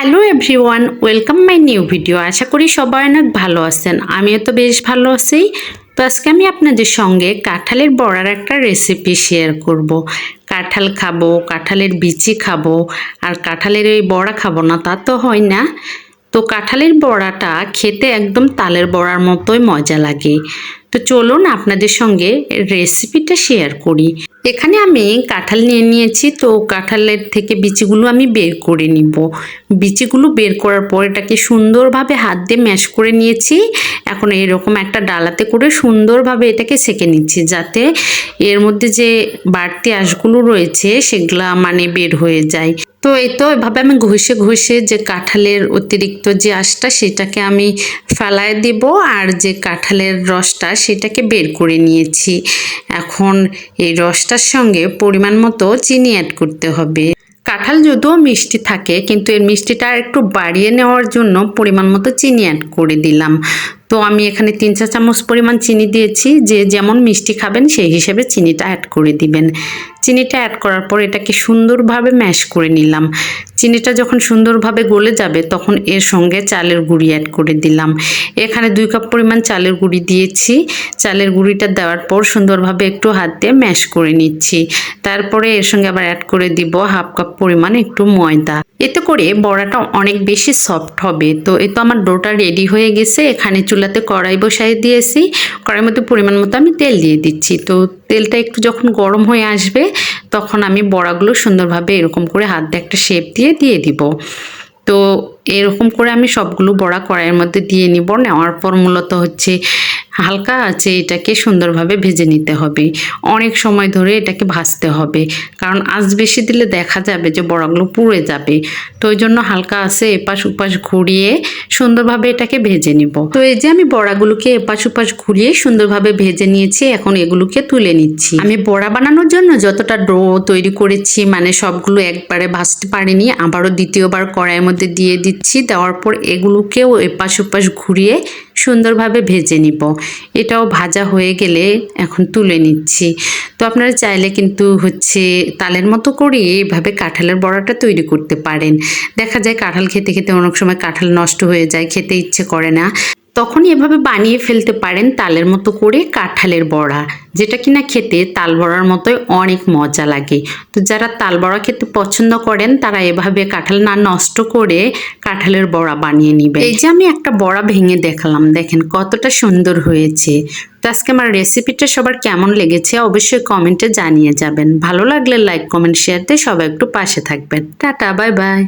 Hello everyone, welcome my new video. আশা করি সবাই অনেক ভালো আছেন। আমিও তো বেশ ভালো আছি। তো আজকে আমি আপনাদের সঙ্গে কাঁঠালের বড়ার একটা রেসিপি শেয়ার করব। কাঁঠাল খাবো, কাঁঠালের বিচি খাবো, আর কাঁঠালের এই বড়া খাবো না তা তো হয় না। তো কাঁঠালের বড়াটা খেতে একদম তালের বড়ার মতোই মজা লাগে। তো চলুন আপনাদের সঙ্গে রেসিপিটা শেয়ার করি। এখানে আমি কাঁঠাল নিয়ে নিয়েছি, তো কাঁঠালের থেকে বিচিগুলো আমি বের করে নিব। বিচিগুলো বের করার পর এটাকে সুন্দরভাবে হাত দিয়ে ম্যাশ করে নিয়েছি। এখন এরকম একটা ডালাতে করে সুন্দরভাবে এটাকে সেঁকে নিচ্ছি, যাতে এর মধ্যে যে বাড়তি আঁশগুলো রয়েছে সেগুলা বের হয়ে যায়। তো এই তো এভাবে আমি ঘষে ঘষে যে কাঁঠালের অতিরিক্ত যে আঁশটা সেটাকে আমি ফেলায় দেব, আর যে কাঁঠালের রসটা সেটাকে বের করে নিয়েছি। এখন এই রসটার সঙ্গে পরিমাণ মতো চিনি অ্যাড করতে হবে। কাঁঠাল যদিও মিষ্টি থাকে, কিন্তু এর মিষ্টিটা একটু বাড়িয়ে নেওয়ার জন্য পরিমাণ মতো চিনি অ্যাড করে দিলাম। তো আমি এখানে 3 চা চামচ পরিমাণ চিনি দিয়েছি। যে যেমন মিষ্টি খাবেন সেই হিসেবে চিনিটা অ্যাড করে দিবেন। চিনিটা অ্যাড করার পর এটাকে সুন্দরভাবে ম্যাশ করে নিলাম। চিনিটা যখন সুন্দরভাবে গলে যাবে তখন এর সঙ্গে চালের গুঁড়ি অ্যাড করে দিলাম। এখানে 2 কাপ পরিমাণ চালের গুঁড়ি দিয়েছি। চালের গুঁড়িটা দেওয়ার পর সুন্দরভাবে একটু হাত দিয়ে ম্যাশ করে নিচ্ছি। তারপরে এর সঙ্গে আবার অ্যাড করে দিব 1/2 কাপ পরিমাণ একটু ময়দা। এতে করে বড়াটা অনেক বেশি সফট হবে। তো এই তো আমার ডোটা রেডি হয়ে গেছে। এখানে চুলাতে কড়াই বসাই দিয়েছি। কড়াইয়ের মধ্যে পরিমাণ মতো আমি তেল দিয়ে দিচ্ছি। তো তেলটা একটু যখন গরম হয়ে আসবে তখন আমি বড়াগুলো সুন্দরভাবে এরকম করে হাত দিয়ে একটা শেপ দিয়ে দিব। তো এরকম করে আমি সবগুলো বড়া কড়াইয়ের মধ্যে দিয়ে নিব। নেওয়ার পর মূলত হচ্ছে হালকা আছে এটাকে সুন্দরভাবে ভেজে নিতে হবে। অনেক সময় ধরে এটাকে ভাজতে হবে, কারণ আঁচ বেশি দিলে দেখা যাবে যে বড়াগুলো পুড়ে যাবে। তো ওই জন্য হালকা আছে এপাশ ওপাশ ঘুরিয়ে সুন্দরভাবে এটাকে ভেজে নিব। তো এই যে আমি বড়াগুলোকে এপাশ ওপাশ ঘুরিয়ে সুন্দরভাবে ভেজে নিয়েছি। এখন এগুলোকে তুলে নিচ্ছি। আমি বড়া বানানোর জন্য যতটা ডো তৈরি করেছি সবগুলো একবারে ভাজতে পারিনি। আবারও দ্বিতীয়বার কড়াইয়ের মধ্যে দিয়ে দিচ্ছি। দেওয়ার পর এগুলোকেও এপাশ ওপাশ ঘুরিয়ে সুন্দরভাবে ভেজে নিব। এটাও ভাজা হয়ে গেলে এখন তুলে নিচ্ছি। তো আপনারা চাইলে কিন্তু তালের মতো করে এইভাবে কাঁঠালের বড়াটা তৈরি করতে পারেন। দেখা যায় কাঁঠাল খেতে খেতে অনেক সময় কাঁঠাল নষ্ট হয়ে যায়, খেতে ইচ্ছে করে না, তখনই এভাবে বানিয়ে ফেলতে পারেন তালের মতো করে কাঁঠালের বড়া, যেটা কিনা খেতে তাল বড়ার মতোই অনেক মজা লাগে। তো যারা তাল বড়া খেতে পছন্দ করেন তারা এভাবে কাঁঠাল না নষ্ট করে কাঁঠালের বড়া বানিয়ে নেবেন। এই যে আমি একটা বড়া ভেঙে দেখালাম, দেখেন কতটা সুন্দর হয়েছে। তো আজকে আমার রেসিপিটা সবার কেমন লেগেছে অবশ্যই কমেন্টে জানিয়ে যাবেন। ভালো লাগলে লাইক কমেন্ট শেয়ার দিয়ে সবাই একটু পাশে থাকবেন। Tata, bye bye.